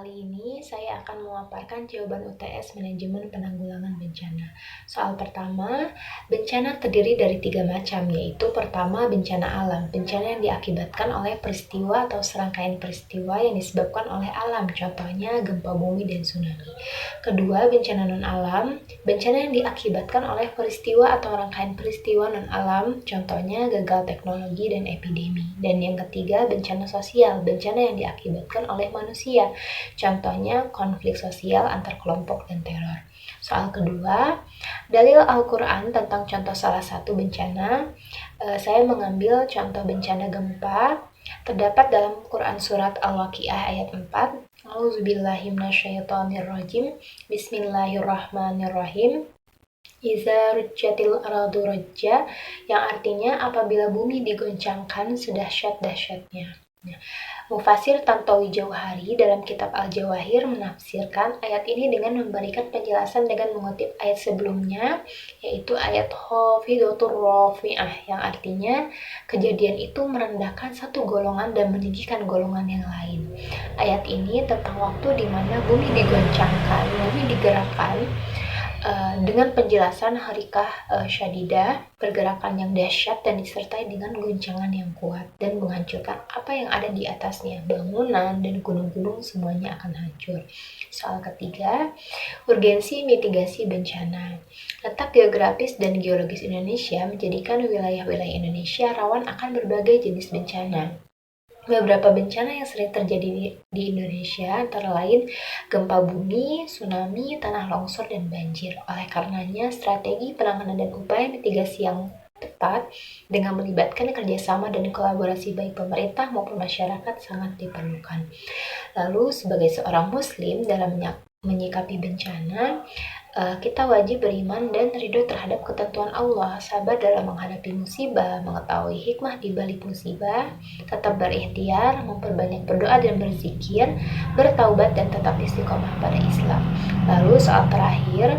Kali ini saya akan memaparkan jawaban UTS Manajemen Penanggulangan Bencana. Soal pertama, bencana terdiri dari 3 macam, yaitu pertama bencana alam, bencana yang diakibatkan oleh peristiwa atau serangkaian peristiwa yang disebabkan oleh alam, contohnya gempa bumi dan tsunami. Kedua, bencana non-alam, bencana yang diakibatkan oleh peristiwa atau rangkaian peristiwa non-alam, contohnya gagal teknologi dan epidemi. Dan yang ketiga, bencana sosial, bencana yang diakibatkan oleh manusia, contohnya konflik sosial antar kelompok dan teror. Soal kedua, dalil Al-Quran tentang contoh salah satu bencana. Saya mengambil contoh bencana gempa, terdapat dalam Quran Surat Al-Waqiah ayat 4. A'udzubillahiminasyaitonirrajim. Bismillahirrahmanirrahim. Iza rujjatil aradu rajja, yang artinya apabila bumi digoncangkan sedahsyat-dahsyatnya. Mufasir Tantowi Jauhari dalam kitab Al-Jawahir menafsirkan ayat ini dengan memberikan penjelasan dengan mengutip ayat sebelumnya, yaitu ayat Khafidatur Rafi'ah, yang artinya kejadian itu merendahkan satu golongan dan meninggikan golongan yang lain. Ayat ini tentang waktu di mana bumi digoncangkan, bumi digerakkan, dengan penjelasan harikah syadidah, pergerakan yang dahsyat dan disertai dengan guncangan yang kuat dan menghancurkan apa yang ada di atasnya, bangunan dan gunung-gunung semuanya akan hancur. Soal ketiga, urgensi mitigasi bencana. Letak geografis dan geologis Indonesia menjadikan wilayah-wilayah Indonesia rawan akan berbagai jenis bencana. Beberapa bencana yang sering terjadi di Indonesia antara lain gempa bumi, tsunami, tanah longsor, dan banjir. Oleh karenanya, strategi penanganan dan upaya mitigasi yang tepat dengan melibatkan kerjasama dan kolaborasi baik pemerintah maupun masyarakat sangat diperlukan. Lalu, sebagai seorang muslim dalam menyikapi bencana, kita wajib beriman dan ridho terhadap ketentuan Allah, sabar dalam menghadapi musibah, mengetahui hikmah di balik musibah, tetap berikhtiar, memperbanyak berdoa dan berzikir, bertaubat dan tetap istiqomah pada Islam. Lalu soal terakhir,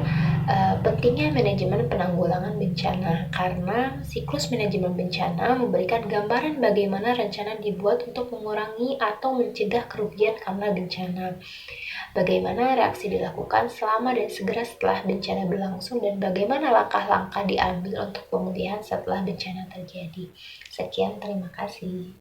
pentingnya manajemen penanggulangan bencana, karena siklus manajemen bencana memberikan gambaran bagaimana rencana dibuat untuk mengurangi atau mencegah kerugian karena bencana. Bagaimana reaksi dilakukan selama dan segera setelah bencana berlangsung, dan bagaimana langkah-langkah diambil untuk pemulihan setelah bencana terjadi. Sekian, terima kasih.